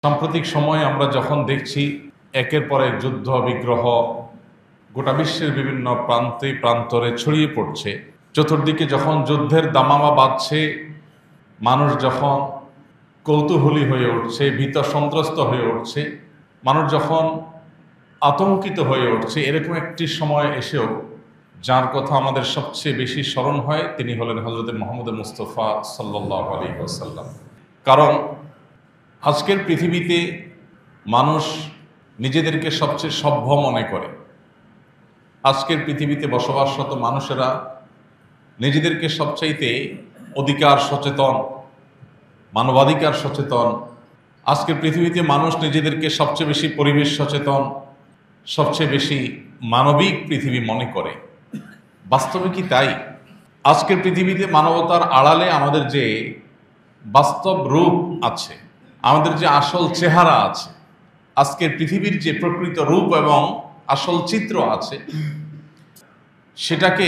সাম্প্রতিক সময়ে আমরা যখন দেখছি একের পর এক যুদ্ধ বিগ্রহ গোটা বিশ্বের বিভিন্ন প্রান্তে প্রান্তরে ছড়িয়ে পড়ছে, চতুর্দিকে যখন যুদ্ধের দামামা বাজছে, মানুষ যখন কৌতূহলী হয়ে উঠছে, ভীত সন্ত্রস্ত হয়ে উঠছে, মানুষ যখন আতঙ্কিত হয়ে উঠছে, এরকম একটি সময় এসেও যার কথা আমাদের সবচেয়ে বেশি স্মরণ হয় তিনি হলেন হযরত মুহাম্মদ মুস্তাফা সাল্লাল্লাহু আলাইহি ওয়াসাল্লাম। কারণ আজকের পৃথিবীতে মানুষ নিজেদেরকে সবচেয়ে সভ্য মনে করে। আজকের পৃথিবীতে বসবাসরত মানুষেরা নিজেদেরকে সবচাইতে অধিকার সচেতন, মানবাধিকার সচেতন। আজকের পৃথিবীতে মানুষ নিজেদেরকে সবচেয়ে বেশি পরিবেশ সচেতন, সবচেয়ে বেশি মানবিক পৃথিবী মনে করে। বাস্তবে কি তাই? আজকের পৃথিবীতে মানবতার আড়ালে আমাদের যে বাস্তব রূপ আছে, আমাদের যে আসল চেহারা আছে, আজকের পৃথিবীর যে প্রকৃত রূপ এবং আসল চিত্র আছে, সেটাকে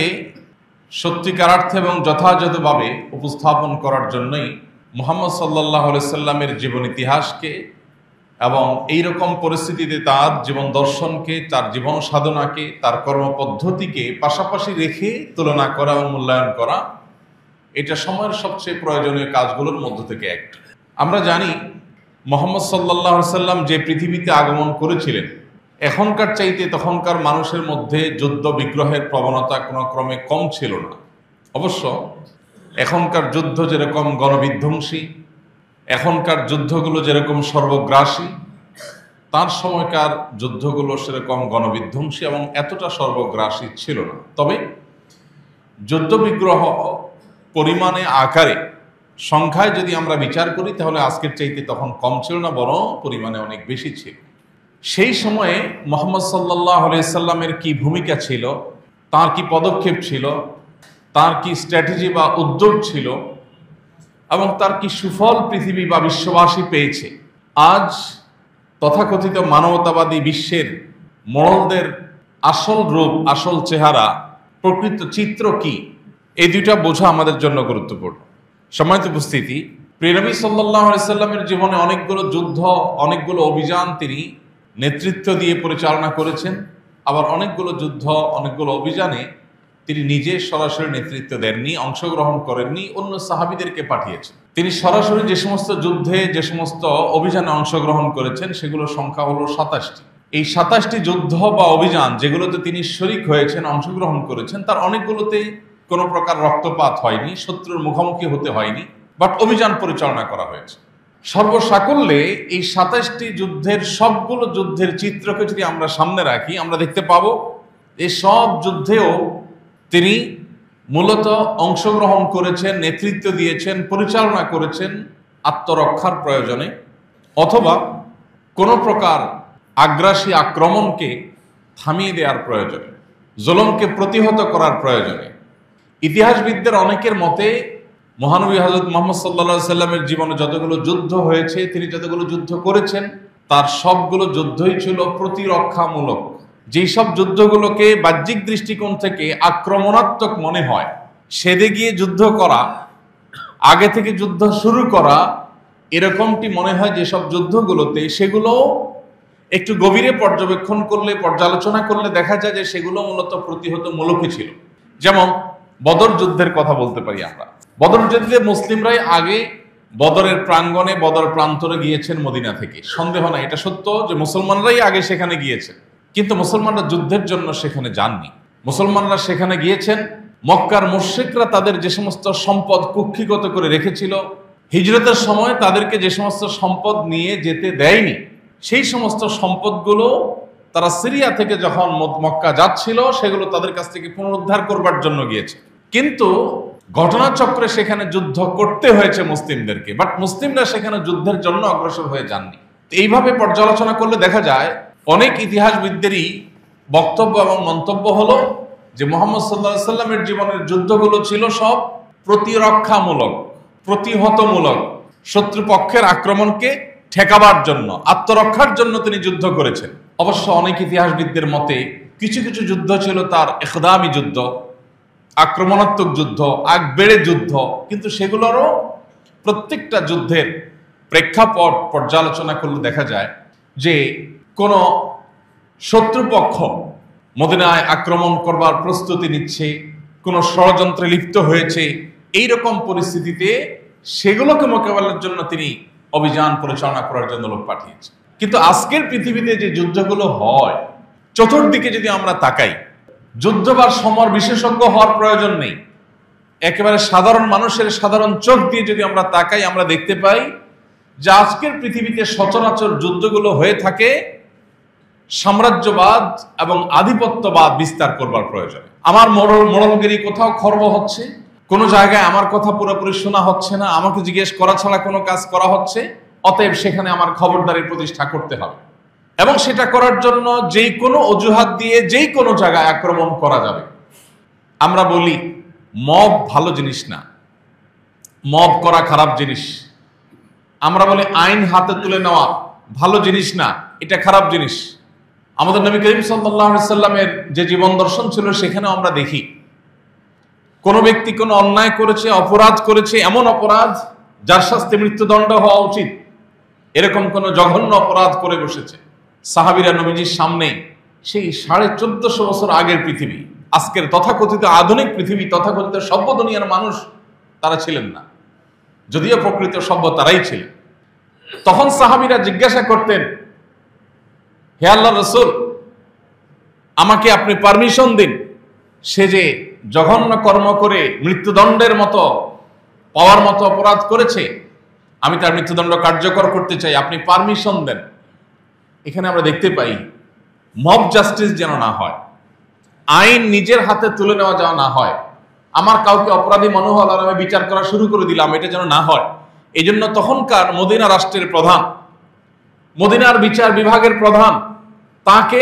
সত্যিকারার্থে এবং যথাযথভাবে উপস্থাপন করার জন্যই মুহাম্মদ সাল্লাল্লাহু আলাইহি সাল্লামের জীবন ইতিহাসকে এবং এই রকম পরিস্থিতিতে তার জীবন দর্শনকে, তার জীবন সাধনাকে, তার কর্মপদ্ধতিকে পাশাপাশি রেখে তুলনা করা এবং মূল্যায়ন করা, এটা সময়ের সবচেয়ে প্রয়োজনীয় কাজগুলোর মধ্য থেকে একটা। আমরা জানি মুহাম্মদ সাল্লাল্লাহু আলাইহি সাল্লাম যে পৃথিবীতে আগমন করেছিলেন, এখনকার চাইতে তখনকার মানুষের মধ্যে যুদ্ধ বিগ্রহের প্রবণতা কোনো ক্রমে কম ছিল না। অবশ্য এখনকার যুদ্ধ যেরকম গণবিধ্বংসী, এখনকার যুদ্ধগুলো যেরকম সর্বগ্রাসী, তার সময়কার যুদ্ধগুলো সেরকম গণবিধ্বংসী এবং এতটা সর্বগ্রাসী ছিল না। তবে যুদ্ধ বিগ্রহ পরিমাণে, আকারে, সংখ্যায় যদি আমরা বিচার করি তাহলে আজকের চাইতে তখন কম ছিল না, বরং পরিমাণে অনেক বেশি ছিল। সেই সময়ে মুহাম্মদ সাল্লাল্লাহু আলাইহি সাল্লামের কি ভূমিকা ছিল, তার কি পদক্ষেপ ছিল, তার কি স্ট্র্যাটেজি বা উদ্যোগ ছিল এবং তার কি সুফল পৃথিবী বা বিশ্ববাসী পেয়েছে, আজ তথাকথিত মানবতাবাদী বিশ্বের মোড়লদের আসল রূপ, আসল চেহারা, প্রকৃত চিত্র কি, এই দুইটা বোঝা আমাদের জন্য গুরুত্বপূর্ণ। সম্মানিত উপস্থিতি, প্রিয় নবী সাল্লাল্লাহু আলাইহি সাল্লামের জীবনে অনেকগুলো যুদ্ধ, অনেকগুলো অভিযান তিনি নেতৃত্ব দিয়ে পরিচালনা করেছেন। আবার অনেকগুলো যুদ্ধ, অনেকগুলো অভিযানে তিনি নিজে সরাসরি নেতৃত্ব দেননি, অংশগ্রহণ করেননি, অন্য সাহাবীদেরকে পাঠিয়েছেন। তিনি সরাসরি যে সমস্ত যুদ্ধে, যে সমস্ত অভিযানে অংশগ্রহণ করেছেন, সেগুলোর সংখ্যা হলো 27টি। এই 27টি যুদ্ধ বা অভিযান যেগুলোতে তিনি শরীক হয়েছেন, অংশগ্রহণ করেছেন, তার অনেকগুলোতে কোনো প্রকার রক্তপাত হয়নি, শত্রুর মুখোমুখি হতে হয়নি, বাট অভিযান পরিচালনা করা হয়েছে। সর্বসাকল্যে এই 27টি যুদ্ধের সবগুলো যুদ্ধের চিত্রকে যদি আমরা সামনে রাখি, আমরা দেখতে পাবো এই সব যুদ্ধেও তিনি মূলত অংশগ্রহণ করেছেন, নেতৃত্ব দিয়েছেন, পরিচালনা করেছেন আত্মরক্ষার প্রয়োজনে, অথবা কোনো প্রকার আগ্রাসী আক্রমণকে থামিয়ে দেওয়ার প্রয়োজনে, জুলুমকে প্রতিহত করার প্রয়োজনে। ইতিহাসবিদদের অনেকের মতে মহানবী হযরত মুহাম্মদ সাল্লাল্লাহু আলাইহি সাল্লামের জীবনে যতগুলো যুদ্ধ হয়েছে, তিনি যতগুলো যুদ্ধ করেছেন, তার সবগুলো যুদ্ধই ছিল প্রতিরক্ষামূলক। যেই সব যুদ্ধগুলোকে বাহ্যিক দৃষ্টিকোণ থেকে আক্রমণাত্মক মনে হয়, সেদে গিয়ে যুদ্ধ করা, আগে থেকে যুদ্ধ শুরু করা, এরকমটি মনে হয় যেসব যুদ্ধগুলোতে, সেগুলো একটু গভীরে পর্যবেক্ষণ করলে, পর্যালোচনা করলে দেখা যায় যে সেগুলো মূলত প্রতিহতমূলকই ছিল। যেমন বদর যুদ্ধের কথা বলতে পারি আমরা। বদর যুদ্ধে মুসলিমরাই আগে বদরের প্রাঙ্গণে, বদর প্রান্তরে গিয়েছেন মদিনা থেকে, সন্দেহ নাই, এটা সত্য যে মুসলমানরাই আগে সেখানে গিয়েছেন। কিন্তু মুসলমানরা যুদ্ধের জন্য সেখানে যাননি। মুসলমানরা সেখানে গিয়েছেন, মক্কার মুশরিকরা তাদের যে সমস্ত সম্পদ কুক্ষিগত করে রেখেছিল, হিজরতের সময় তাদেরকে যে সমস্ত সম্পদ নিয়ে যেতে দেয়নি, সেই সমস্ত সম্পদগুলো তারা সিরিয়া থেকে যখন মক্কা যাচ্ছিল, সেগুলো তাদের কাছ থেকে পুনরুদ্ধার করবার জন্য গিয়েছে। কিন্তু ঘটনাচক্রে সেখানে যুদ্ধ করতে হয়েছে মুসলিমদেরকে, বাট মুসলিমরা সেখানে যুদ্ধের জন্য অগ্রসর হয়ে যাননি। এইভাবে পর্যালোচনা করলে দেখা যায় অনেক ইতিহাসবিদদেরই বক্তব্য এবং মন্তব্য হলো যে মুহাম্মদ সাল্লাল্লাহু আলাইহি সাল্লামের জীবনের যুদ্ধগুলো ছিল সব প্রতিরক্ষামূলক, প্রতিহতমূলক, শত্রুপক্ষের আক্রমণকে ঠেকাবার জন্য, আত্মরক্ষার জন্য তিনি যুদ্ধ করেছেন। অবশ্য অনেক ইতিহাসবিদদের মতে কিছু কিছু যুদ্ধ ছিল তার ইখদামি যুদ্ধ, আক্রমণাত্মক যুদ্ধ, আগ বেড়ে যুদ্ধ, কিন্তু সেগুলোরও প্রত্যেকটা যুদ্ধের প্রেক্ষাপট পর্যালোচনা করলে দেখা যায় যে কোন শত্রুপক্ষ মদিনায় আক্রমণ করবার প্রস্তুতি নিচ্ছে, কোন ষড়যন্ত্রে লিপ্ত হয়েছে, এইরকম পরিস্থিতিতে সেগুলোকে মোকাবেলার জন্য তিনি অভিযান পরিচালনা করার জন্য লোক পাঠিয়েছেন। কিন্তু আজকের পৃথিবীতে যে যুদ্ধগুলো হয়, চতুর্দিকে যদি আমরা তাকাই, যুদ্ধ বা সমর বিশেষজ্ঞ হওয়ার প্রয়োজন নেই, একেবারে সাধারণ মানুষের সাধারণ চোখ দিয়ে যদি আমরা তাকাই, আমরা দেখতে পাই যে আজকের পৃথিবীতে সচরাচর যুদ্ধগুলো হয়ে থাকে সাম্রাজ্যবাদ এবং আধিপত্যবাদ বিস্তার করবার প্রয়োজনে। আমার মোড়লগিরি কোথাও খর্ব হচ্ছে, কোনো জায়গায় আমার কথা পুরোপুরি শোনা হচ্ছে না, আমাকে জিজ্ঞেস করা ছাড়া কোনো কাজ করা হচ্ছে, অতএব সেখানে আমার খবরদারি প্রতিষ্ঠা করতে হবে এবং সেটা করার জন্য যেই কোনো অজুহাত দিয়ে যেই কোনো জায়গায় আক্রমণ করা যাবে। আমরা বলি মব ভালো জিনিস না, মব করা খারাপ জিনিস। আমরা বলি আইন হাতে তুলে নেওয়া ভালো জিনিস না, এটা খারাপ জিনিস। আমাদের নবী করিম সাল্লাল্লাহু আলাইহি সাল্লামের যে জীবন দর্শন ছিল সেখানেও আমরা দেখি কোনো ব্যক্তি কোনো অন্যায় করেছে, অপরাধ করেছে, এমন অপরাধ যার শাস্তি মৃত্যুদণ্ড হওয়া উচিত, এরকম কোন জঘন্য অপরাধ করে বসেছে। সাহাবীরা নবীজির সামনে সেই 1450 বছর আগের পৃথিবী, আজকের তথাকথিত আধুনিক পৃথিবী, তথাকথিত সভ্য দুনিয়ার মানুষ তারা ছিলেন না, যদিও প্রকৃত সভ্য তারাই ছিলেন। তখন সাহাবীরা জিজ্ঞাসা করতেন, হে আল্লাহর রাসূল, আমাকে আপনি পারমিশন দিন, সে যে জঘন্য কর্ম করে মৃত্যুদণ্ডের মতো পাওয়ার মতো অপরাধ করেছে, আমি তার মৃত্যুদণ্ড কার্যকর করতে চাই, আপনি পারমিশন দেন। এখানে আমরা দেখতে পাই মব জাস্টিস যেন না হয়, আইন নিজের হাতে তুলে নেওয়া যেন না হয়, আমার কাউকে অপরাধী মনে হল আর আমি বিচার করা শুরু করে দিলাম, এটা যেন না হয়। এই জন্য তখনকার মদিনা রাষ্ট্রের প্রধান, মদিনার বিচার বিভাগের প্রধান, তাকে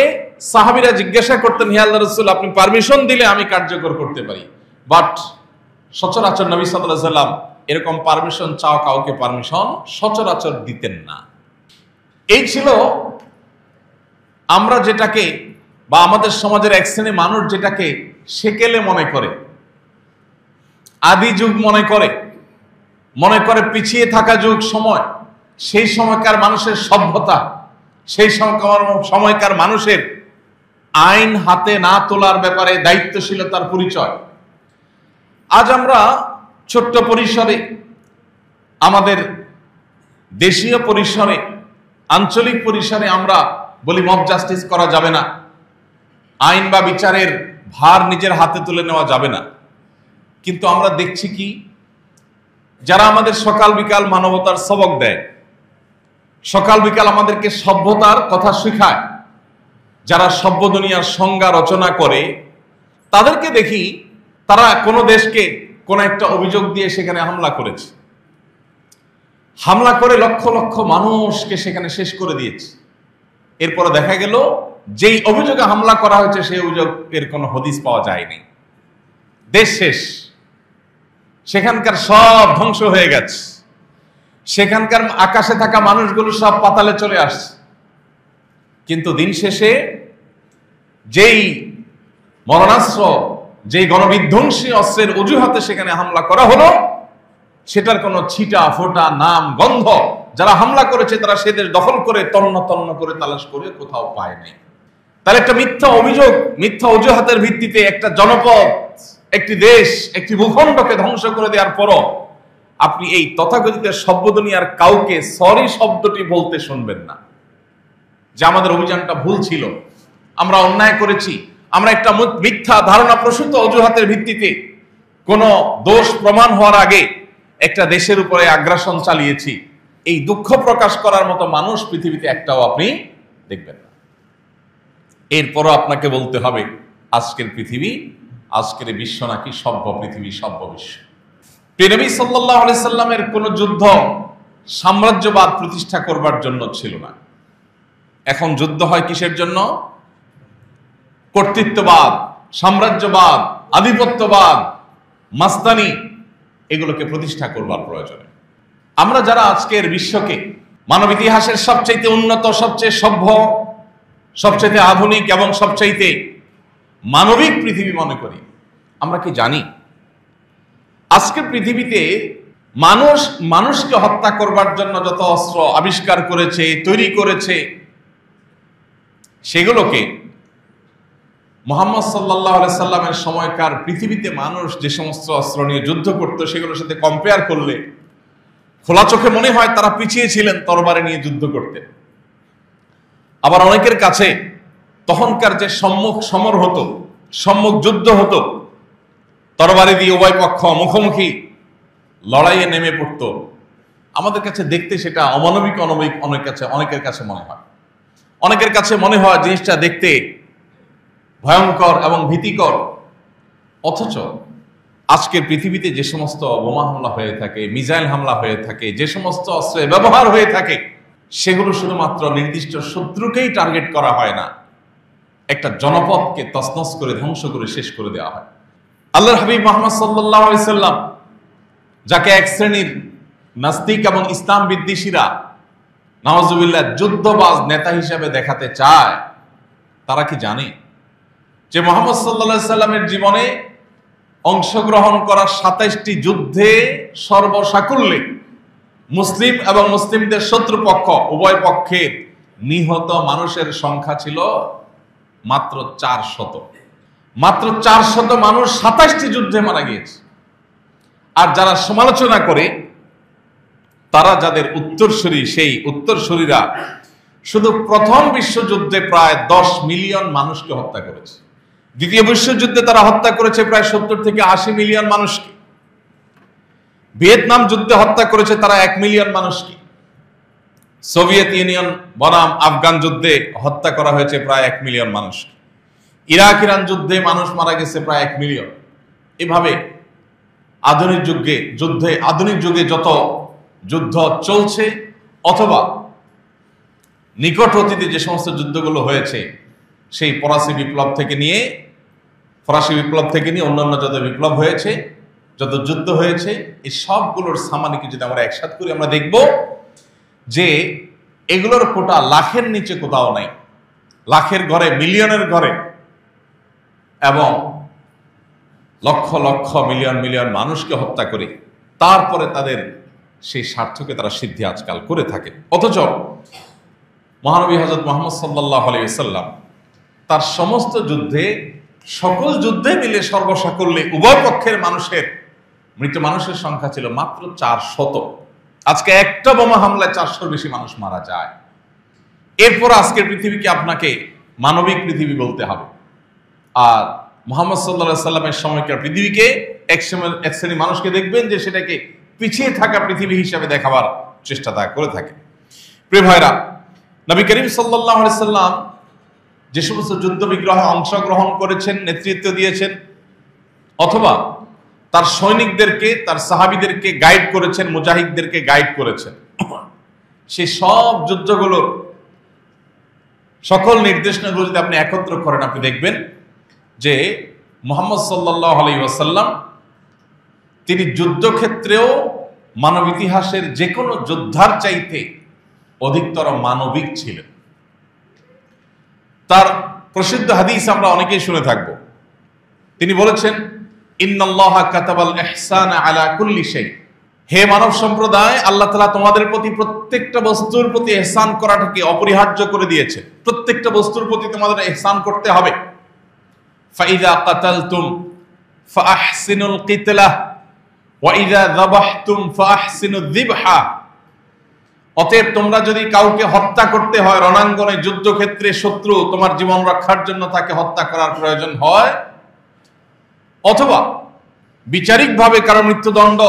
সাহাবীরা জিজ্ঞাসা করতেন, হে আল্লাহর রাসূল, আপনি পারমিশন দিলে আমি কার্যকর করতে পারি। বাট সচরাচর নবী সাল্লাল্লাহু আলাইহি সাল্লাম এরকম পারমিশন চাও কাউকে পারমিশন সচরাচর দিতেন না। এই ছিল আমরা যেটাকে, বা আমাদের সমাজের এক শ্রেণীর মানুষ যেটাকে সেকেলে মনে করে, আদি যুগ মনে করে পিছিয়ে থাকা যুগ সময়, সেই সময়কার মানুষের সভ্যতা, সেই সময়কার মানুষের আইন হাতে না তোলার ব্যাপারে দায়িত্বশীলতার পরিচয়। আজ আমরা ছোট্ট পরিসরে, আমাদের দেশীয় পরিসরে, আঞ্চলিক পরিসরে আমরা বলি মব জাস্টিস করা যাবে না, আইন বা বিচারের ভার নিজের হাতে তুলে নেওয়া যাবে না। কিন্তু আমরা দেখছি কি, যারা আমাদের সকাল বিকাল মানবতার সবক দেয়, সকাল বিকাল আমাদেরকে সভ্যতার কথা শেখায়, যারা সভ্য দুনিয়ার সংজ্ঞা রচনা করে, তাদেরকে দেখি তারা কোনো দেশকে কোন একটা অভিযোগ দিয়ে সেখানে হামলা করেছে, হামলা করে লক্ষ লক্ষ মানুষকে সেখানে শেষ করে দিয়েছে। এরপরে দেখা গেল যেই অভিযোগে হামলা করা হয়েছে সেই অভিযোগের কোনো হদিস পাওয়া যায়নি, দেশ শেষ, সেখানকার সব ধ্বংস হয়ে গেছে, সেখানকার আকাশে থাকা মানুষগুলো সব পাতালে চলে আসছে। কিন্তু দিন শেষে যেই মরণাস্ত্র, যেই গণবিধ্বংসী অস্ত্রের অজুহাতে সেখানে হামলা করা হলো, সেটার কোনো ছিটা ফোটা নাম গন্ধ যারা হামলা করেছে তারা সে দেশ দখল করে তন্ন তন্ন করে তালাশ করে কোথাও পায় নাই। তাহলে একটা মিথ্যা অভিযোগ, মিথ্যা অজুহাতের ভিত্তিতে একটা জনপদ, একটি দেশ, একটি ভূখণ্ডকে ধ্বংস করে দেওয়ার পরও আপনি এই তথাকথিত সভ্য দুনিয়ার কাউকে সরি শব্দটি বলতে শুনবেন না, যে আমাদের অভিযানটা ভুল ছিল, আমরা অন্যায় করেছি, আমরা একটা মিথ্যা ধারণা প্রসূত অজুহাতের ভিত্তিতে কোনো দোষ প্রমাণ হওয়ার আগে একটা দেশের উপরে আগ্রাসন চালিয়েছি, এই দুঃখ প্রকাশ করার মতো মানুষ পৃথিবীতে একটাও আপনি দেখবেন না। এরপরও আপনাকে বলতে হবে আজকের পৃথিবী, আজকের বিশ্ব নাকি সভ্য পৃথিবী, সভ্য বিশ্ব। নবী সাল্লাল্লাহু আলাইহি সাল্লামের কোন যুদ্ধ সাম্রাজ্যবাদ প্রতিষ্ঠা করবার জন্য ছিল না। এখন যুদ্ধ হয় কিসের জন্য? কর্তৃত্ববাদ, সাম্রাজ্যবাদ, আধিপত্যবাদ, মাস্তানি, এগুলোকে প্রতিষ্ঠা করবার প্রয়োজনে। আমরা যারা আজকের বিশ্বকে মানব ইতিহাসের সবচেয়ে উন্নত, সবচেয়ে সভ্য, সবচেয়ে আধুনিক এবং সবচেয়ে মানবিক পৃথিবী মনে করি, আমরা কি জানি আজকের পৃথিবীতে মানুষ মানুষকে হত্যা করবার জন্য যত অস্ত্র আবিষ্কার করেছে, তৈরি করেছে, সেগুলোকে মুহাম্মদ সাল্লাল্লাহু আলাইহি সাল্লামের সময়কার পৃথিবীতে মানুষ যে সমস্ত অস্ত্র নিয়ে যুদ্ধ করত সেগুলোর সাথে কম্পেয়ার করলে খোলা চোখে মনে হয় তারা পিছিয়ে ছিলেন তরবারি নিয়ে যুদ্ধ করতে। আবার অনেকের কাছে তখনকার যে সম্মুখ সমর হতো, সম্মুখ যুদ্ধ হতো, তরবারি দিয়ে উভয় পক্ষ মুখোমুখি লড়াইয়ে নেমে পড়ত, আমাদের কাছে দেখতে সেটা অমানবিক অনেকের কাছে মনে হয়। অনেকের কাছে মনে হয় জিনিসটা দেখতে ভয়ঙ্কর এবং ভীতিকর। অথচ আজকের পৃথিবীতে যে সমস্ত বোমা হামলা হয়ে থাকে, মিসাইল হামলা হয়ে থাকে, যে সমস্ত অস্ত্রের ব্যবহার হয়ে থাকে, সেগুলো শুধুমাত্র নির্দিষ্ট শত্রুকেই টার্গেট করা হয় না, একটা জনপদকে তছনছ করে ধ্বংস করে শেষ করে দেওয়া হয়। আল্লাহর হাবিব মুহাম্মদ সাল্লাল্লাহু আলাইহি সাল্লাম, যাকে এক শ্রেণীর নাস্তিক এবং ইসলাম বিদ্বেষীরা নাউজুবিল্লাহ যুদ্ধবাজ নেতা হিসেবে দেখাতে চায়, তারা কি জানে যে মুহাম্মদ সাল্লাল্লাহু আলাইহি সাল্লামের জীবনে অংশগ্রহণ করা ২৭টি যুদ্ধে সর্বসাকুল্যে মুসলিম এবং মুসলিমদের শত্রুপক্ষ উভয় পক্ষের নিহত মানুষের সংখ্যা ছিল মাত্র ৪০০। মাত্র ৪০০ মানুষ ২৭টি যুদ্ধে মারা গিয়েছে। আর যারা সমালোচনা করে, তারা যাদের উত্তরসূরি, সেই উত্তরসূরিরা শুধু প্রথম বিশ্বযুদ্ধে প্রায় ১০ মিলিয়ন মানুষকে হত্যা করেছে। দ্বিতীয় বিশ্বযুদ্ধে তারা হত্যা করেছে প্রায় ৭০ থেকে ৮০ মিলিয়ন মানুষকে। ভিয়েতনাম যুদ্ধে হত্যা করেছে তারা ১ মিলিয়ন মানুষকে। সোভিয়েত ইউনিয়ন বনাম আফগান যুদ্ধে হত্যা করা হয়েছে প্রায় ১ মিলিয়ন মানুষকে। ইরাক ইরান যুদ্ধে মানুষ মারা গেছে প্রায় ১ মিলিয়ন। এভাবে আধুনিক যুগে যত যুদ্ধ চলছে অথবা নিকট অতীতে যে সমস্ত যুদ্ধগুলো হয়েছে, সেই ফরাসি বিপ্লব থেকে নিয়ে অন্যান্য যত বিপ্লব হয়েছে, যত যুদ্ধ হয়েছে, এই সবগুলোর সামানিকে যদি আমরা একসাথে করি, আমরা দেখব যে এগুলোর কোটা লাখের নিচে কোথাও নাই। লাখের ঘরে, মিলিয়নের ঘরে এবং লক্ষ লক্ষ মিলিয়ন মিলিয়ন মানুষকে হত্যা করে তারপরে তাদের সেই স্বার্থকে তারা সিদ্ধি আজকাল করে থাকে। অথচ মহানবী হযরত মুহাম্মদ সাল্লাল্লাহু আলাইহি ওয়াসাল্লাম তার সমস্ত যুদ্ধে, সকল যুদ্ধে মিলে সর্বসাকুল্যে উভয় পক্ষের মৃত মানুষের সংখ্যা ছিল মাত্র ৪০০। আজকে একটা বোমা হামলায় ৪০০-র বেশি মানুষ মারা যায়। এরপর আজকের পৃথিবীকে আপনাকে মানবিক পৃথিবী বলতে হবে। আর মুহাম্মদ সাল্লাল্লাহু আলাইহি সাল্লামের সময়কার পৃথিবীকে এক শ্রেণী মানুষকে দেখবেন যে সেটাকে পিছিয়ে থাকা পৃথিবী হিসাবে দেখাবার চেষ্টা তা করে থাকে। প্রিয় ভাইরা, নবী করিম সাল্লাল্লাহু আলাইহি সাল্লাম যে সমস্ত যুদ্ধ বিগ্রহে অংশগ্রহণ করেছেন, নেতৃত্ব দিয়েছেন, অথবা তার সৈনিকদেরকে, তার সাহাবীদেরকে গাইড করেছেন, মুজাহিদদেরকে গাইড করেছেন, সেই সব যুদ্ধগুলোর সকল নির্দেশনাগুলো যদি আপনি একত্র করেন, আপনি দেখবেন যে মুহাম্মদ সাল্লাল্লাহু আলাইহি ওয়াসাল্লাম তিনি যুদ্ধক্ষেত্রেও মানব ইতিহাসের যে কোনো যোদ্ধার চাইতে অধিকতর মানবিক ছিলেন। তার প্রসিদ্ধ হাদিস আমরা অনেকেই শুনে থাকব। তিনি বলেছেন, ইন্নাল্লাহা কাতাবাল ইহসানা আলা কুল্লি শাই। হে মানব সম্প্রদায়, আল্লাহ তাআলা তোমাদের প্রতি প্রত্যেকটা বস্তুর প্রতি ইহসান করাটাকে অপরিহার্য করে দিয়েছে। প্রত্যেকটা বস্তুর প্রতি তোমাদের ইহসান করতে হবে। ফাইযা কাতালতুম ফাআহসিনুল কিতলা ওয়া ইযা যাবাহতুম ফাআহসিনুয যিবহা। অতএব তোমরা যদি কাউকে হত্যা করতে হয়, রণাঙ্গনে যুদ্ধক্ষেত্রে শত্রু তোমার জীবন রক্ষার জন্য তাকে হত্যা করার প্রয়োজন হয়, অথবা বিচারিকভাবে কারো মৃত্যুদণ্ড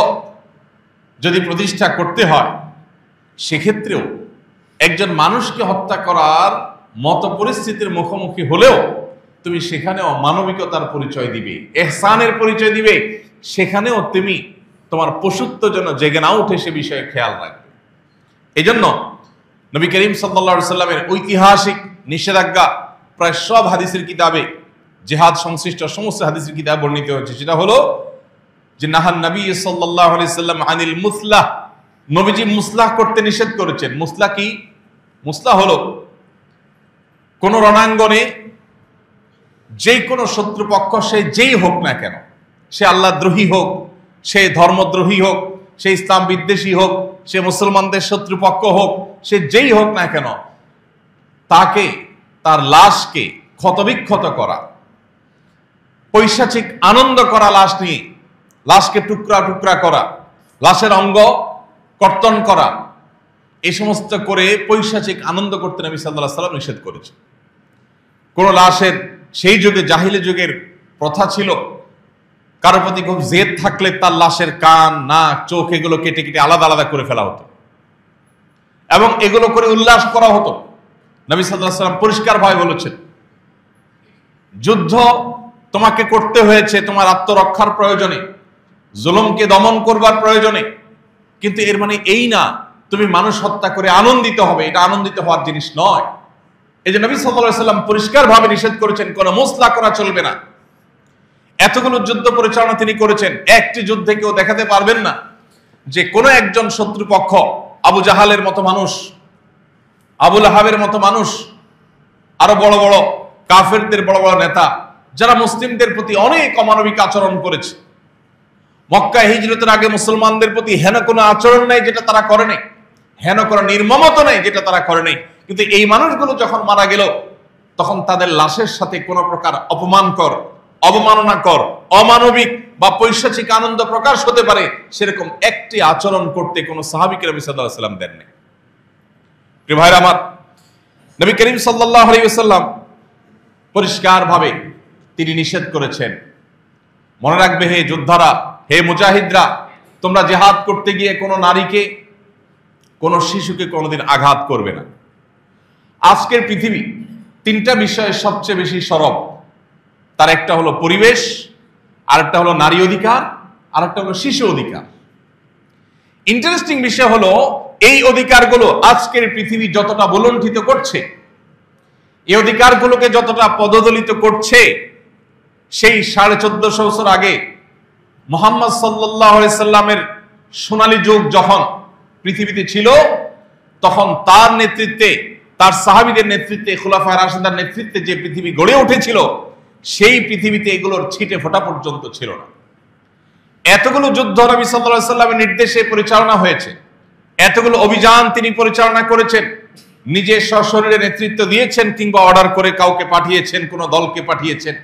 যদি প্রতিষ্ঠা করতে হয়, সেক্ষেত্রেও একজন মানুষকে হত্যা করার মতো পরিস্থিতির মুখোমুখি হলেও তুমি সেখানেও মানবিকতার পরিচয় দিবে, ইহসানের পরিচয় দিবে। সেখানেও তুমি তোমার পশুত্ব যেন জেগে না উঠে সে বিষয়ে খেয়াল রাখবে। এই জন্য নবী করিম সাল্লাল্লাহু আলাইহি সাল্লামের ঐতিহাসিক নিষেধাজ্ঞা প্রায় সব হাদিসের কিতাবে, জিহাদ সংশ্লিষ্ট সমস্ত হাদিসের কিতাবে বর্ণিত হয়েছে। সেটা হলো যে নাহান নবী সাল্লাল্লাহু আলাইহি সাল্লাম আনিল মুসলাহ, নবীজি মুসলাহ করতে নিষেধ করেছেন। মুসলাহ কি? মুসলাহ হলো কোন রণাঙ্গনে যে কোনো শত্রুপক্ষ সে যেই হোক না কেন, সে আল্লাহদ্রোহী হোক, সে ধর্মদ্রোহী হোক, সে ইসলাম বিদ্বেষী হোক, সে মুসলমানদের শত্রুপক্ষ হোক, সে যেই হোক না কেন, তাকে, তার লাশকে ক্ষতবিক্ষত করা, পৈশাচিক আনন্দ করা, লাশ নিয়ে লাশকে টুকরা টুকরা করা, লাশের অঙ্গ কর্তন করা, এই সমস্ত করে পৈশাচিক আনন্দ করতে নবী সাল্লাল্লাহু আলাইহি ওয়াসাল্লাম নিষেধ করেছে। কোন লাশের, সেই যুগে জাহিলি যুগের প্রথা ছিল, কারোর প্রতি খুব জেদ থাকলে তার লাশের কান, নাক, চোখ এগুলো কেটে কেটে আলাদা আলাদা করে ফেলা হতো এবং এগুলো করে উল্লাস করা হতো। নবী সাল্লাল্লাহু আলাইহি ওয়াসাল্লাম পরিষ্কার ভাবে বলেছেন, যুদ্ধ তোমাকে করতে হয়েছে তোমার আত্মরক্ষার প্রয়োজনে, জুলুমকে দমন করবার প্রয়োজনে, কিন্তু এর মানে এই না তুমি মানুষ হত্যা করে আনন্দিত হবে, এটা আনন্দিত হওয়ার জিনিস নয়। এই যে নবী সাল্লাল্লাহু আলাইহি ওয়াসাল্লাম পরিষ্কার ভাবে নিষেধ করেছেন, কোনো মুসলা করা চলবে না। এতগুলো যুদ্ধ পরিচালনা তিনি করেছেন, একটি যুদ্ধে কেউ দেখাতে পারবেন না যে কোনো একজন শত্রুপক্ষ, আবু জাহালের মতো মানুষ, আবু লাহাবের মতো মানুষ, আরো বড় বড় কাফেরদের বড় বড় নেতা, যারা মুসলিমদের প্রতি অনেক অমানবিক আচরণ করেছে, মক্কায় হিজরতের আগে মুসলমানদের প্রতি হেন কোনো আচরণ নেই যেটা তারা করে নাই, হেন কোনো নির্মমতা নেই যেটা তারা করে নাই, কিন্তু এই মানুষগুলো যখন মারা গেল তখন তাদের লাশের সাথে কোনো প্রকার অপমানকর, অবমাননাকর, অমানবিক বা পৈশাচিক আনন্দ প্রকাশ হতে পারে সেরকম একটি আচরণ করতে কোনো সাহাবীকে নবী সাল্লাল্লাহু আলাইহি ওয়াসাল্লাম দেননি। প্রিয় ভাইরা আমার, নবী করিম সাল্লাল্লাহু আলাইহি ওয়াসাল্লাম পরিষ্কার ভাবে তিনি নিষেধ করেছেন। মনে রাখবে হে যোদ্ধারা, হে মুজাহিদরা, তোমরা জিহাদ করতে গিয়ে কোনো নারীকে, কোনো শিশুকে কোনোদিন আঘাত করবে না। আজকের পৃথিবী তিনটা বিষয়ে সবচেয়ে বেশি সরব, তার একটা হলো পরিবেশ, আরেকটা হলো নারী অধিকার, আরেকটা হলো শিশু অধিকার। ইন্টারেস্টিং বিষয় হলো এই অধিকারগুলো আজকের পৃথিবী যতটা বলণ্ঠিত করছে, এই অধিকারগুলোকে যতটা পদদলিত করছে, সেই 1450 বছর আগে মুহাম্মদ সাল্লাল্লাহু আলাইহি সাল্লামের সোনালী যুগ যখন পৃথিবীতে ছিল, তখন তার নেতৃত্বে, তার সাহাবীদের নেতৃত্বে, খুলাফায়ে রাশিদার নেতৃত্বে যে পৃথিবী গড়ে উঠেছিল, সেই পৃথিবীতে এগুলোর ছিটে ফোঁটা পর্যন্ত ছিল না। এতগুলো যুদ্ধ নবী সাল্লাল্লাহু আলাইহি সাল্লামের নির্দেশে পরিচালনা হয়েছে, এতগুলো অভিযান তিনি পরিচালনা করেছেন, নিজে সশরীরে নেতৃত্ব দিয়েছেন কিংবা অর্ডার করে কাউকে পাঠিয়েছেন, কোন দলকে পাঠিয়েছেন,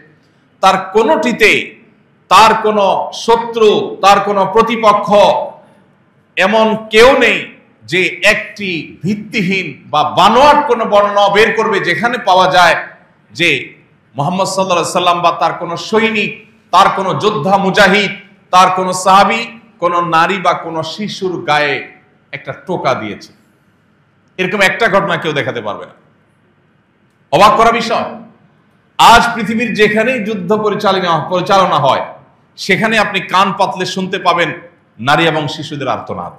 তার কোনটিতে তার কোন শত্রু, তার কোন প্রতিপক্ষ এমন কেউ নেই যে একটি ভিত্তিহীন বা বানোয়াট কোন বর্ণনা বের করবে যেখানে পাওয়া যায় যে মুহাম্মদ সাল্লাল্লাহু আলাইহি সাল্লাম বা তার কোন সৈনিক, তার কোন যোদ্ধা মুজাহিদ, তার কোন সাহাবী কোন নারী বা কোন শিশুর গায়ে একটা টোকা দিয়েছে। এরকম একটা ঘটনা কেউ দেখাতে পারবে না। অবাক করা বিষয়, আজ পৃথিবীর যেখানেই যুদ্ধ পরিচালনা হয় সেখানে আপনি কান পাতলে শুনতে পাবেন নারী এবং শিশুদের আর্তনাদ।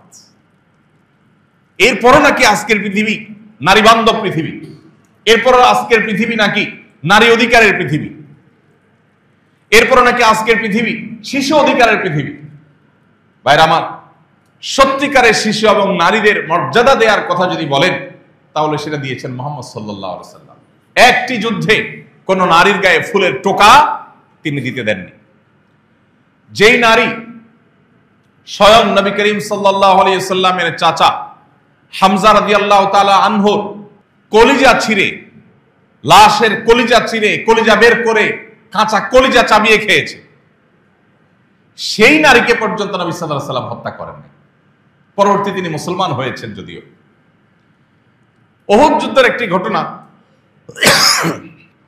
এরপরও নাকি আজকের পৃথিবী নারী বান্ধব পৃথিবী, এরপর আজকের পৃথিবী নাকি নারী অধিকারের পৃথিবী, এরপরও নাকি আজকের পৃথিবী শিশু অধিকারের পৃথিবী। ভাইরা আমার, সত্যিকারের শিশু এবং নারীদের মর্যাদা দেওয়ার কথা যদি বলেন তাহলে সেটা দিয়েছেন মুহাম্মদ সাল্লাল্লাহু আলাইহি সাল্লাম। একটি যুদ্ধে কোন নারীর গায়ে ফুলের টোকা তিনি দিতে দেননি। যেই নারী স্বয়ং নবী করিম সাল্লাল্লাহু আলাইহি সাল্লামের চাচা হামজা রাদিয়াল্লাহু তাআলা আনহুর কলিজা ছিঁড়ে, লাশের কলিজা ছিঁড়ে, কলিজা বের করে কাঁচা কলিজা চাবিয়ে খেয়েছে, সেই নারীকে পর্যন্ত নবী সাল্লাল্লাহু আলাইহি সাল্লাম হত্যা করেননি। পরবর্তী তিনি মুসলমান হয়েছেন যদিও। উহুদ যুদ্ধের একটি ঘটনা,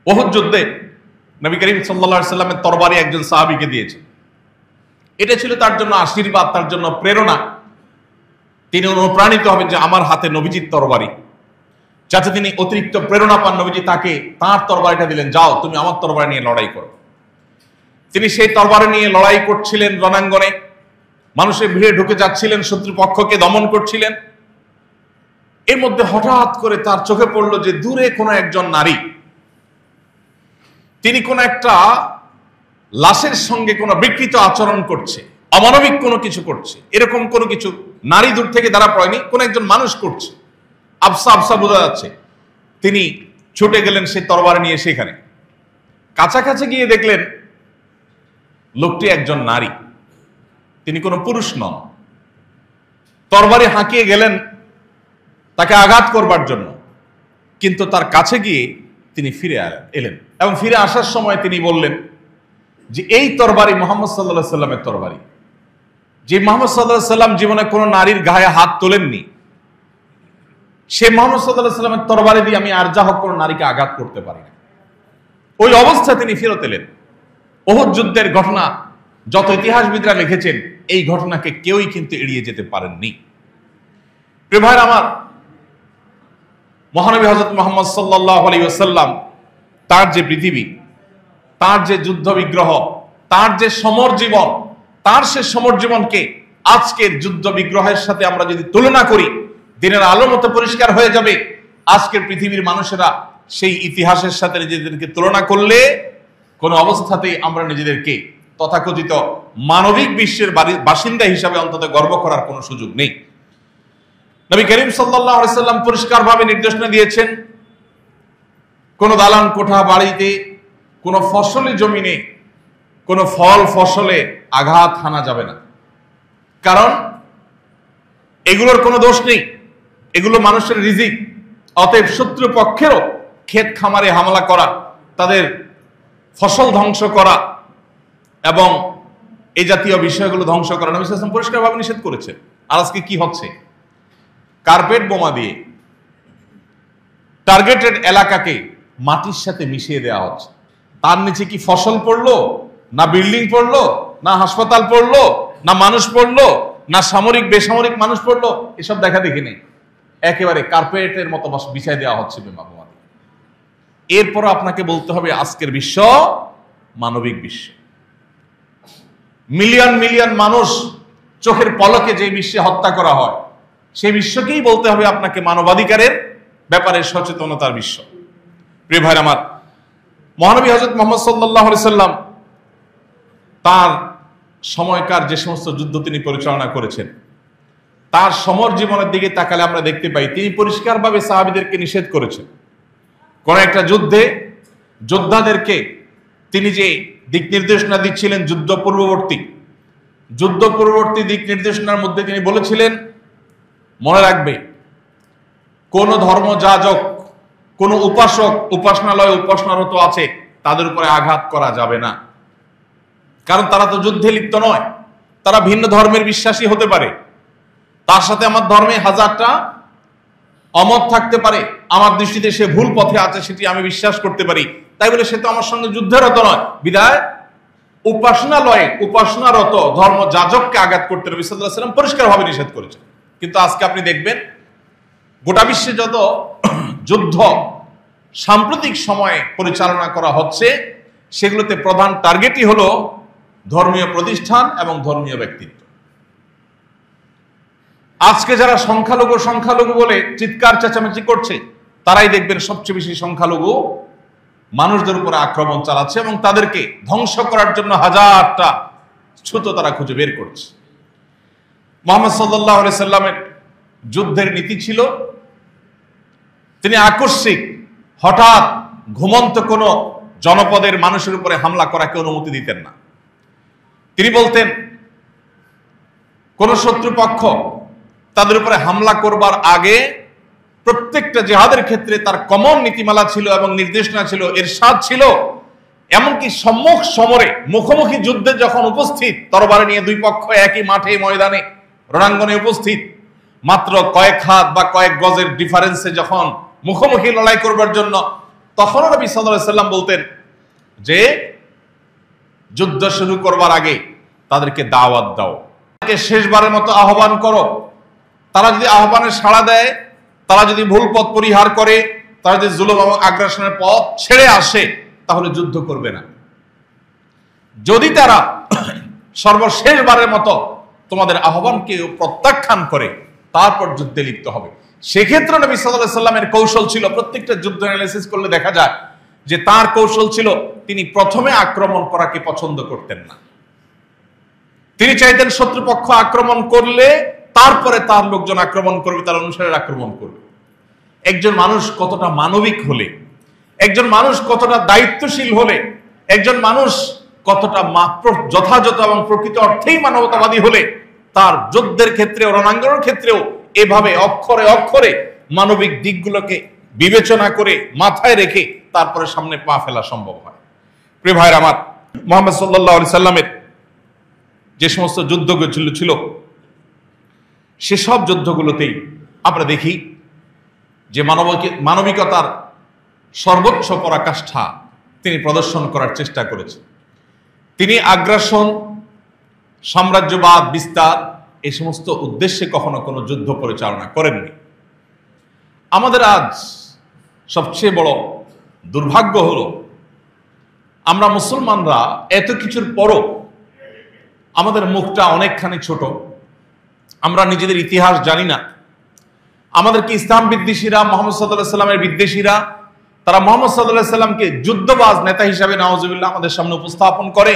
উহুদ যুদ্ধে নবী করিম সাল্লাল্লাহু আলাইহি সাল্লামের তরবারি একজন সাহাবীকে দিয়েছে। এটা ছিল তার জন্য আশীর্বাদ, তার জন্য প্রেরণা। তিনি অনুপ্রাণিত হবেন যে আমার হাতে নবীজির তরবারি, যাতে তিনি অতিরিক্ত প্রেরণা পান। নবীজি তাকে তার তরবারিটা দিলেন, যাও তুমি আমার তরবারি নিয়ে লড়াই করো। তিনি সেই তরবারি নিয়ে লড়াই করছিলেন রণাঙ্গনে, মানুষের ভিড়ে ঢুকে যাচ্ছিলেন, শত্রুপক্ষকে দমন করছিলেন। এর মধ্যে হঠাৎ করে তার চোখে পড়লো যে দূরে কোনো একজন নারী, তিনি কোন একটা লাশের সঙ্গে কোনো বিকৃত আচরণ করছে, অমানবিক কোনো কিছু করছে, এরকম কোনো কিছু নারী দূর থেকে ধরা পড়েনি, কোন একজন মানুষ করছে, আবসা আবসা বোঝা যাচ্ছে। তিনি ছুটে গেলেন সেই তরবারি নিয়ে, সেখানে কাছাকাছি গিয়ে দেখলেন লোকটি একজন নারী, তিনি কোনো পুরুষ নন। তরবারি হাঁকিয়ে গেলেন তাকে আঘাত করবার জন্য, কিন্তু তার কাছে গিয়ে তিনি ফিরে এলেন এবং ফিরে আসার সময় তিনি বললেন যে এই তরবারি মুহাম্মদ সাল্লাল্লাহু আলাইহি সাল্লামের তরবারি, যে মুহাম্মদ সাল্লাল্লাহু আলাইহি সাল্লাম জীবনে কোনো নারীর গায়ে হাত তোলেননি, সে মুহাম্মদ সাল্লাল্লাহু আলাইহি সাল্লামের তরবারি দিয়ে আমি আর যা হোক কোনো নারীকে আঘাত করতে পারি না। ওই অবস্থায় তিনি ফেরত এলেন। উহুদ যুদ্ধের ঘটনা যত ইতিহাসবিদরা লিখেছেন, এই ঘটনাকে কেউই কিন্তু এড়িয়ে যেতে পারেননি। প্রিয় ভাইরা আমার, মহানবী হযরত মুহাম্মদ সাল্লাল্লাহু আলাইহি ওয়াসাল্লাম, তার যে পৃথিবী, তার যে যুদ্ধ বিগ্রহ, তার যে সমর জীবন, তার সে সমর জীবনকে আজকের যুদ্ধ বিগ্রহের সাথে আমরা যদি তুলনা করি, দিনের আলো মতো পরিষ্কার হয়ে যাবে আজকের পৃথিবীর মানুষেরা সেই ইতিহাসের সাথে নিজেদেরকে তুলনা করলে কোন অবস্থাতেই আমরা নিজেদেরকে তথাকথিত মানবিক বিশ্বের বাসিন্দা হিসাবে অন্তত গর্ব করার কোনো সুযোগ নেই। নবী করিম সাল্লাল্লাহু আলাইহি সাল্লাম পরিষ্কারভাবে নির্দেশনা দিয়েছেন, কোন দালান কোঠা বাড়িতে, কোন ফসলি জমিনে, কোন ফল ফসলে আঘাত হানা যাবে না, কারণ এগুলোর কোনো দোষ নেই, এগুলো মানুষের রিজিক। অতএব শত্রু পক্ষেরও ক্ষেত খামারে হামলা করা, তাদের ফসল ধ্বংস করা এবং এই জাতীয় বিষয়গুলো ধ্বংস করা নবী সাল্লাল্লাহু আলাইহি ওয়াসাল্লাম পরিষ্কারভাবে নিষেধ করেছে। আর আজকে কি হচ্ছে? কার্পেট বোমা দিয়ে টার্গেটেড এলাকাকে মাটির সাথে মিশিয়ে দেওয়া হচ্ছে। তার নিচে কি ফসল পড়লো, না বিল্ডিং পড়লো, না হাসপাতাল পড়লো, না মানুষ পড়লো, না সামরিক বেসামরিক মানুষ পড়লো, এসব দেখা দেখি নেই। একেবারে কার্পেটের মতো বিছাই দেওয়া হচ্ছে বোমা দিয়ে। এরপর আপনাকে বলতে হবে আজকের বিশ্ব মানবিক বিশ্ব। মিলিয়ন মিলিয়ন মানুষ চোখের পলকে যে বিশ্বে হত্যা করা হয়, সেই বিশ্বকেই বলতে হবে আপনাকে মানবাধিকারের ব্যাপারে সচেতনতার বিশ্ব। প্রিয় ভাইরা আমার, মহানবী হযরত মুহাম্মদ সাল্লাল্লাহু আলাইহি সাল্লাম তার সময়কার যে সমস্ত যুদ্ধ তিনি পরিচালনা করেছেন, তার সমর জীবনের দিকে তাকালে আমরা দেখতে পাই তিনি পরিষ্কারভাবে সাহাবীদেরকে নিষেধ করেছেন। কোন একটা যুদ্ধে যোদ্ধাদেরকে তিনি যে দিক নির্দেশনা দিচ্ছিলেন যুদ্ধ পূর্ববর্তী দিক নির্দেশনার মধ্যে তিনি বলেছিলেন, মনে রাখবে কোন ধর্মযাজক, কোন উপাসক উপাসনালয়ে উপাসনারত আছে, তাদের উপরে আঘাত করা যাবে না, কারণ তারা তো যুদ্ধে লিপ্ত নয়, তারা ভিন্ন ধর্মের বিশ্বাসী হতে পারে, তার সাথে আমার ধর্মে হাজারটা অমত থাকতে পারে, আমার দৃষ্টিতে সে ভুল পথে আছে সেটি আমি বিশ্বাস করতে পারি, তাই বলে সে তো আমার সঙ্গে যুদ্ধরত নয়। বিধায় উপাসনালয়ে উপাসনারত ধর্মযাজককে আঘাত করতে নবী সাল্লাল্লাহু আলাইহি ওয়াসাল্লাম পরিষ্কারভাবে নিষেধ করেছেন। কিন্তু আজকে আপনি দেখবেন গোটা বিশ্বে যত যুদ্ধ সাম্প্রতিক সময়ে পরিচালনা করা হচ্ছে, সেগুলোতে প্রধান টার্গেটই হলো ধর্মীয় প্রতিষ্ঠান এবং ধর্মীয় ব্যক্তিত্ব। আজকে যারা সংখ্যালঘু বলে চিৎকার চেঁচামেচি করছে, তারাই দেখবেন সবচেয়ে বেশি সংখ্যালঘু মানুষদের উপরে আক্রমণ চালাচ্ছে এবং তাদেরকে ধ্বংস করার জন্য হাজারটা ছুতো তারা খুঁজে বের করছে। মুহাম্মদ সাল্লাল্লাহু আলাইহি সাল্লামের যুদ্ধের নীতি ছিল, তিনি আকস্মিক হঠাৎ ঘুমন্ত কোন জনপদের মানুষের উপরে হামলা করাকে অনুমতি দিতেন না। তিনি বলতেন কোন শত্রুপক্ষ তাদের উপরে হামলা করবার আগে প্রত্যেকটা জিহাদের ক্ষেত্রে তার কমন নীতিমালা ছিল এবং নির্দেশনা ছিল, ইরশাদ ছিল, এমনকি সম্মুখ সমরে মুখোমুখি যুদ্ধে যখন উপস্থিত, তরবারি নিয়ে দুই পক্ষ একই মাঠে ময়দানে রণাঙ্গনে উপস্থিত, মাত্র কয়েক হাত বা কয়েক গজের ডিফারেন্সে যখন মুখোমুখি লড়াই করবার জন্য, তখন নবী সাল্লাল্লাহু আলাইহি সাল্লাম বলতেন যে যুদ্ধ শুরু করবার আগে তাদেরকে দাওয়াত দাও, তাদেরকে শেষবারের মতো আহ্বান করো। তারা যদি আহ্বানে সাড়া দেয়, তারা যদি ভুল পথ পরিহার করে, তারা যদি জুলুম এবং আগ্রাসনের পথ ছেড়ে আসে, তাহলে যুদ্ধ করবে না। যদি তারা সর্বশেষবারের মতো তোমাদের আহ্বানকে প্রত্যাখ্যান করে, তারপর যুদ্ধে লিপ্ত হবে। সেক্ষেত্রে নবী সাল্লাল্লাহু আলাইহি সাল্লামের কৌশল ছিল, প্রত্যেকটা যুদ্ধ অ্যানালাইসিস করলে দেখা যায় যে তার কৌশল ছিল, তিনি প্রথমে আক্রমণ করাকে পছন্দ করতেন না। তিনি চাইতেন শত্রুপক্ষ আক্রমণ করলে তারপরে তার লোকজন আক্রমণ করবে, তার অনুসারীরা আক্রমণ করবে। একজন মানুষ কতটা মানবিক হলে, একজন মানুষ কতটা দায়িত্বশীল হলে, একজন মানুষ কতটা যথাযথ এবং প্রকৃত অর্থেই মানবতাবাদী হলে তার যুদ্ধের ক্ষেত্রে, রণাঙ্গনের ক্ষেত্রেও এভাবে অক্ষরে অক্ষরে মানবিক দিকগুলোকে বিবেচনা করে মাথায় রেখে তারপরে সামনে পা ফেলা সম্ভব হয়। প্রিয় ভাইয়ের আমার, মুহাম্মদ সাল্লাল্লাহু আলাইহি সাল্লামের যে সমস্ত যুদ্ধগুলো ছিল সেসব যুদ্ধগুলোতেই আমরা দেখি যে মানবিকতার সর্বোচ্চ পরাকাষ্ঠা তিনি প্রদর্শন করার চেষ্টা করেছেন। তিনি আগ্রাসন, সাম্রাজ্যবাদ বিস্তার এই সমস্ত উদ্দেশ্যে কখনো কোনো যুদ্ধ পরিচালনা করেননি। আমাদের আজ সবচেয়ে বড় দুর্ভাগ্য হলো আমরা মুসলমানরা এত কিছুর পরও আমাদের মুখটা অনেকখানি ছোট, আমরা নিজেদের ইতিহাস জানি না। আমাদেরকে ইসলাম বিদ্বেষীরা, মুহাম্মদ সাল্লাল্লাহু আলাইহি সাল্লামের বিদ্বেষীরা, তারা মুহাম্মদ সাল্লাল্লাহু আলাইহি সাল্লামকে যুদ্ধবাজ নেতা হিসাবে নাউজুবিল্লাহ আমাদের সামনে উপস্থাপন করে।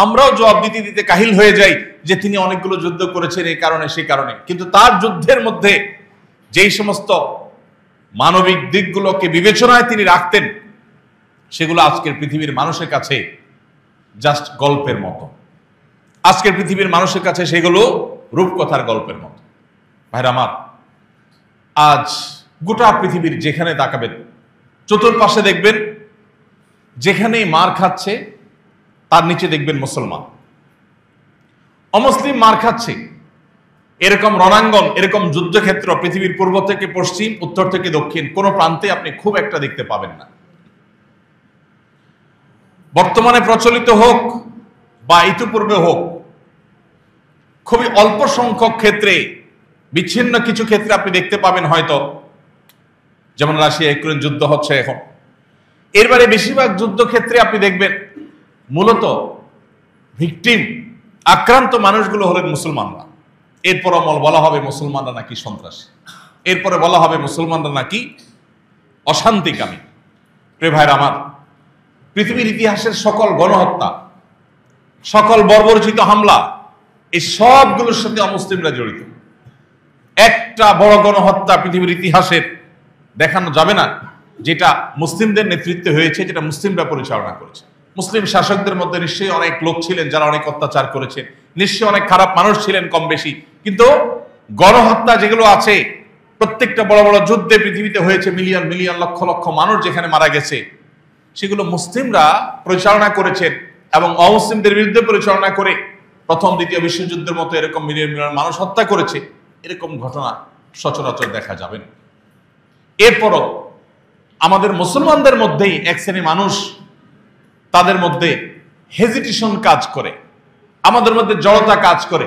আমরাও জবাব দিতে দিতে কাহিল হয়ে যাই যে তিনি অনেকগুলো যুদ্ধ করেছেন এই কারণে সেই কারণে, কিন্তু তার যুদ্ধের মধ্যে যেই সমস্ত মানবিক দিকগুলোকে বিবেচনায় তিনি রাখতেন সেগুলো আজকের পৃথিবীর মানুষের কাছে জাস্ট গল্পের মতো। আজকের পৃথিবীর মানুষের কাছে সেগুলো রূপকথার গল্পের মতো। ভাইরা আমার, আজ গোটা পৃথিবীর যেখানে তাকাবেন চতুর্পাশে দেখবেন যেখানেই মার খাচ্ছে তার নিচে দেখবেন মুসলমান। অমুসলিম মার খাচ্ছে, এরকম রণাঙ্গন, এরকম যুদ্ধক্ষেত্র পৃথিবীর পূর্ব থেকে পশ্চিম, উত্তর থেকে দক্ষিণ কোনো প্রান্তে আপনি খুব একটা দেখতে পাবেন না। বর্তমানে প্রচলিত হোক বা ইতিপূর্বে হোক, খুবই অল্প সংখ্যক ক্ষেত্রে, বিচ্ছিন্ন কিছু ক্ষেত্রে আপনি দেখতে পাবেন হয়তো, যেমন রাশিয়া ইউক্রেন যুদ্ধ হচ্ছে এখন। এরবারে বেশিরভাগ যুদ্ধক্ষেত্রে আপনি দেখবেন মূলত ভিকটিম, আক্রান্ত মানুষগুলো হলেন মুসলমানরা। এরপর বলা হবে মুসলমানরা নাকি সন্ত্রাসী, এরপরে বলা হবে মুসলমানরা নাকি অশান্তিকামী। প্রিয় ভাইরা আমার, পৃথিবীর ইতিহাসের সকল গণহত্যা, সকল বর্বরচিত হামলা, এই সবগুলোর সাথে অমুসলিমরা জড়িত। একটা বড় গণহত্যা পৃথিবীর ইতিহাসের দেখানো যাবে না যেটা মুসলিমদের নেতৃত্বে হয়েছে, যেটা মুসলিমরা পরিচালনা করেছে। মুসলিম শাসকদের মধ্যে নিশ্চয়ই অনেক লোক ছিলেন যারা অনেক অত্যাচার করেছে, নিশ্চয়ই অনেক খারাপ মানুষ ছিলেন কম বেশি, কিন্তু গণহত্যা যেগুলো আছে, প্রত্যেকটা বড় বড় যুদ্ধে পৃথিবীতে হয়েছে, মিলিয়ন মিলিয়ন লক্ষ লক্ষ মানুষ যেখানে মারা গেছে, সেগুলো মুসলিমরা পরিচালনা করেছেন এবং অমুসলিমদের বিরুদ্ধে পরিচালনা করে প্রথম দ্বিতীয় বিশ্বযুদ্ধের মতো এরকম মিলিয়ন মিলিয়ন মানুষ হত্যা করেছে। এরকম ঘটনা সচরাচর দেখা যাবে না। এরপরও আমাদের মুসলমানদের মধ্যেই এক শ্রেণী মানুষ, তাদের মধ্যে হেজিটেশন কাজ করে, আমাদের মধ্যে জড়তা কাজ করে।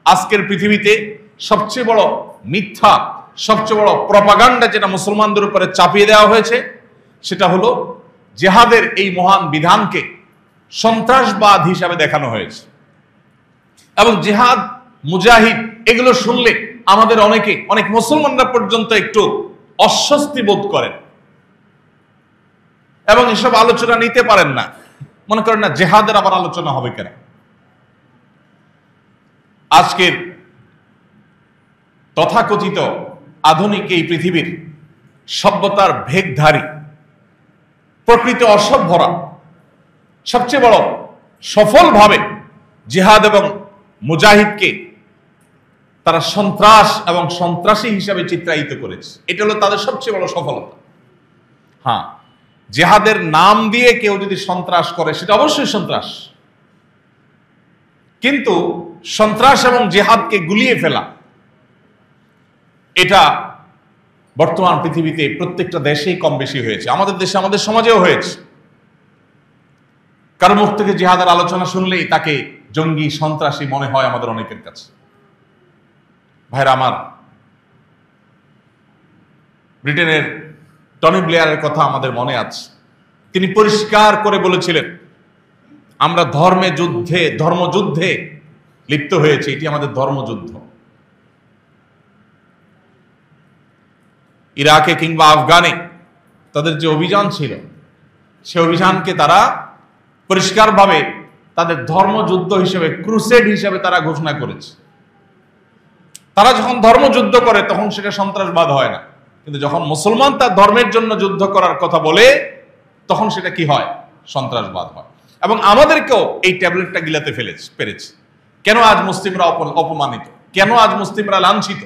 আজকের পৃথিবীতে সবচেয়ে বড় মিথ্যা, সবচেয়ে বড় প্রপাগান্ডা যেটা মুসলমানদের উপরে চাপিয়ে দেওয়া হয়েছে সেটা হলো জিহাদের এই মহান বিধানকে সন্ত্রাসবাদ হিসাবে দেখানো হয়েছে। এবং জিহাদ, মুজাহিদ এগুলো শুনলে আমাদের অনেক মুসলমানরা পর্যন্ত একটু অস্বস্তি বোধ করেন এবং এসব আলোচনা নিতে পারেন না। মনে করেন না জিহাদের আবার আলোচনা হবে কেন? আজকের তথাকথিত আধুনিক এই পৃথিবীর সভ্যতার ভেগধারী, প্রকৃত অসভ্যরা সবচেয়ে বড় সফলভাবে জিহাদ এবং মুজাহিদকে তারা সন্ত্রাস এবং সন্ত্রাসী হিসাবে চিত্রায়িত করেছে। এটা হলো তাদের সবচেয়ে বড় সফলতা। হ্যাঁ, জিহাদের নাম দিয়ে কেউ যদি সন্ত্রাস করে সেটা অবশ্যই সন্ত্রাস, কিন্তু সন্ত্রাস এবং জিহাদকে গুলিয়ে ফেলা, এটা বর্তমান পৃথিবীতে প্রত্যেকটা দেশেই কম বেশি হয়েছে। আমাদের দেশে, আমাদের সমাজেও হয়েছে। কারো মুখ থেকে জিহাদের আলোচনা শুনলেই তাকে জঙ্গি, সন্ত্রাসী মনে হয় আমাদের অনেকের কাছে। ভাইরা আমার, ব্রিটেনের টনি ব্লেয়ারের কথা আমাদের মনে আছে। তিনি পরিষ্কার করে বলেছিলেন, আমরা ধর্মযুদ্ধে লিপ্ত হয়েছি, এটি আমাদের ধর্মযুদ্ধ। ইরাকে কিংবা আফগানে তাদের যে অভিযান ছিল, সে অভিযানকে তারা পরিষ্কারভাবে তাদের ধর্মযুদ্ধ হিসেবে, ক্রুসেড হিসেবে তারা ঘোষণা করেছে। তারা যখন ধর্মযুদ্ধ করে তখন সেটা সন্ত্রাসবাদ হয় না, কিন্তু যখন মুসলমান তার ধর্মের জন্য যুদ্ধ করার কথা বলে তখন সেটা কি হয়? সন্ত্রাসবাদ হয়। এবং আমাদেরকেও এই ট্যাবলেটটা গিলাতে পেরেছে। কেন আজ মুসলিমরা অপমানিত? কেন আজ মুসলিমরা লাঞ্ছিত?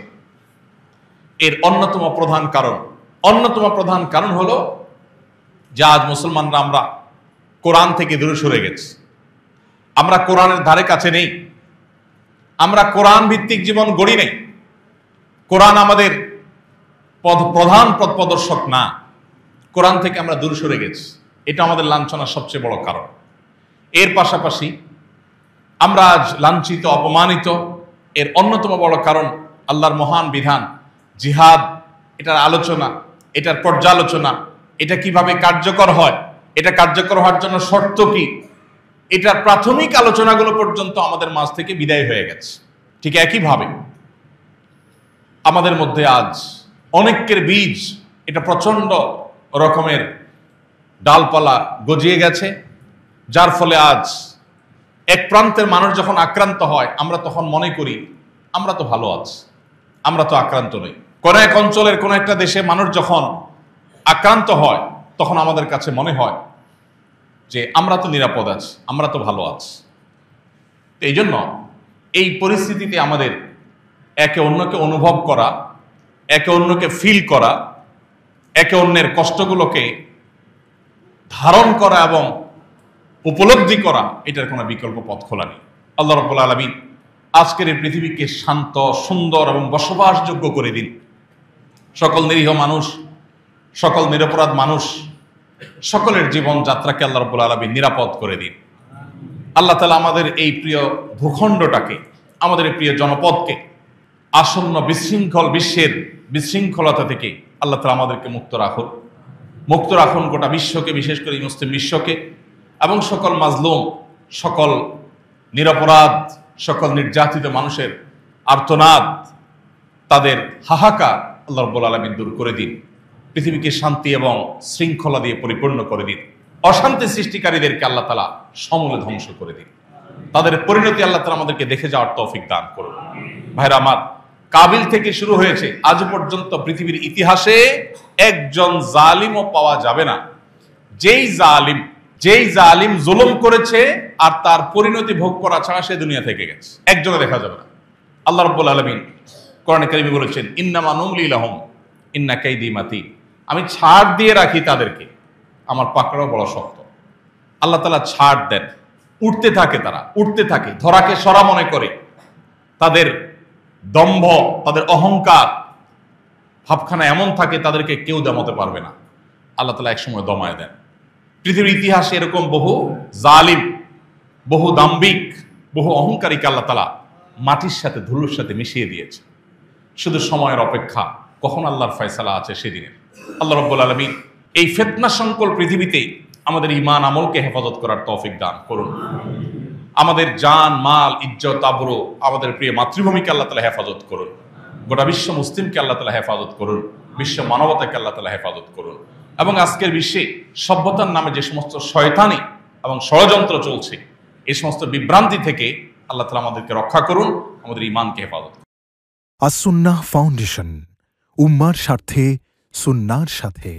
এর অন্যতম প্রধান কারণ হলো যে আজ মুসলমানরা আমরা কোরআন থেকে দূরে সরে গেছি। আমরা কোরআনের ধারে কাছে নেই, আমরা কোরআন ভিত্তিক জীবন গড়ি নেই। কোরআন আমাদের প্রধান পথ প্রদর্শক না, কোরআন থেকে আমরা দূরে সরে গেছি। এটা আমাদের লাঞ্ছনার সবচেয়ে বড় কারণ। এর পাশাপাশি আমরা আজ লাঞ্ছিত, অপমানিত। এর অন্যতম বড় কারণ আল্লাহর মহান বিধান জিহাদ, এটার আলোচনা, এটার পর্যালোচনা, এটা কিভাবে কার্যকর হয়, এটা কার্যকর হওয়ার জন্য শর্ত কি, এটার প্রাথমিক আলোচনাগুলো পর্যন্ত আমাদের মাঝ থেকে বিদায় হয়ে গেছে। ঠিক একইভাবে আমাদের মধ্যে আজ অনেকের বীজ, এটা প্রচন্ড রকমের ডালপালা গজিয়ে গেছে, যার ফলে আজ এক প্রান্তের মানুষ যখন আক্রান্ত হয় আমরা তখন মনে করি আমরা তো ভালো আছি, আমরা তো আক্রান্ত নই। কোন এক অঞ্চলের কোন একটা দেশে মানুষ যখন আক্রান্ত হয় তখন আমাদের কাছে মনে হয় যে আমরা তো নিরাপদ আছি, আমরা তো ভালো আছি। এই জন্য এই পরিস্থিতিতে আমাদের একে অন্যকে অনুভব করা, একে অন্যকে ফিল করা, একে অন্যের কষ্টগুলোকে ধারণ করা এবং উপলব্ধি করা, এটার কোনো বিকল্প পথ খোলা নেই। আল্লাহ রাব্বুল আলামিন আজকের এই পৃথিবীকে শান্ত, সুন্দর এবং বসবাসযোগ্য করে দিন। সকল নিরীহ মানুষ, সকল নিরপরাধ মানুষ, সকলের জীবন যাত্রাকে আল্লাহ রাব্বুল আলামিন নিরাপদ করে দিন। আল্লাহ তাআলা আমাদের এই প্রিয় ভূখণ্ডটাকে, আমাদের এই প্রিয় জনপদকে আসন্ন বিশৃঙ্খল বিশ্বের বিশৃঙ্খলতা থেকে আল্লাহ তাআলা আমাদেরকে মুক্ত রাখুন গোটা বিশ্বকে, বিশেষ করে মুসলিম বিশ্বকে, এবং সকল মাজলুম, সকল নিরপরাধ, সকল নির্যাতিত মানুষের আর্তনাদ, তাদের হাহাকার আল্লাহ রাব্বুল আলামিন দূর করে দিন। পৃথিবীকে শান্তি এবং শৃঙ্খলা দিয়ে পরিপূর্ণ করে দিন। অশান্তি সৃষ্টিকারীদেরকে আল্লাহ তাআলা সমূলে ধ্বংস করে দিন। তাদের পরিণতি আল্লাহ তাআলা আমাদেরকে দেখে যাওয়ার তৌফিক দান করুন। ভাইরা আমার, কাবিল থেকে শুরু হয়েছে আজ পর্যন্ত পৃথিবীর ইতিহাসে একজন জালিমও পাওয়া যাবে না যেই জালিম জুলুম করেছে আর তার পরিণতি ভোগ করা ছাড়া সে দুনিয়া থেকে গেছে, একজনে দেখা যাবে না। আল্লাহ রাব্বুল আলামিন কোরআনে কারীমে বলেছেন, ইন্নামা নুমলি লাহুম ইন্না কাইদি মাতি, আমি ছাড় দিয়ে রাখি তাদেরকে, আমার পাকড়াও বড় শক্ত। আল্লাহ তাআলা ছাড় দেন, উঠতে থাকে, তারা উঠতে থাকে, ধরাকে সরা মনে করে। তাদের দম্ভ, তাদের অহংকার ভাবখানা এমন থাকে তাদেরকে কেউ দমাতে পারবে না। আল্লাহ তাআলা একসময় দমায় দেন। পৃথিবীর ইতিহাসে এরকম বহু জালিম, বহু দাম্ভিক, বহু অহংকারীকে আল্লাহ তাআলা মাটির সাথে, ধুলোর সাথে মিশিয়ে দিয়েছে। শুধু সময়ের অপেক্ষা, কখন আল্লাহর ফয়সালা আছে সেদিনের। আল্লাহ রাব্বুল আলামিন এই ফিতনা সংকুল পৃথিবীতে আমাদের ঈমান আমলকে হেফাজত করার তৌফিক দান করুন। আমাদের জান, মাল, ইজ্জত, আবরু, আমাদের প্রিয় মাতৃভূমিকে আল্লাহ তাআলা হেফাজত করুন। গোটা বিশ্ব মুসলিমকে আল্লাহ তাআলা হেফাজত করুন। বিশ্ব মানবতাকে আল্লাহ তাআলা হেফাজত করুন। এবং আজকের বিশ্বে সভ্যতার নামে যে সমস্ত শয়তানি এবং ষড়যন্ত্র চলছে, এই সমস্ত বিভ্রান্তি থেকে আল্লাহ তাআলা আমাদেরকে রক্ষা করুন, আমাদের ঈমানকে হেফাজত করুন। আস-সুন্নাহ ফাউন্ডেশন, উম্মার স্বার্থে, সুন্নাহর সাথে।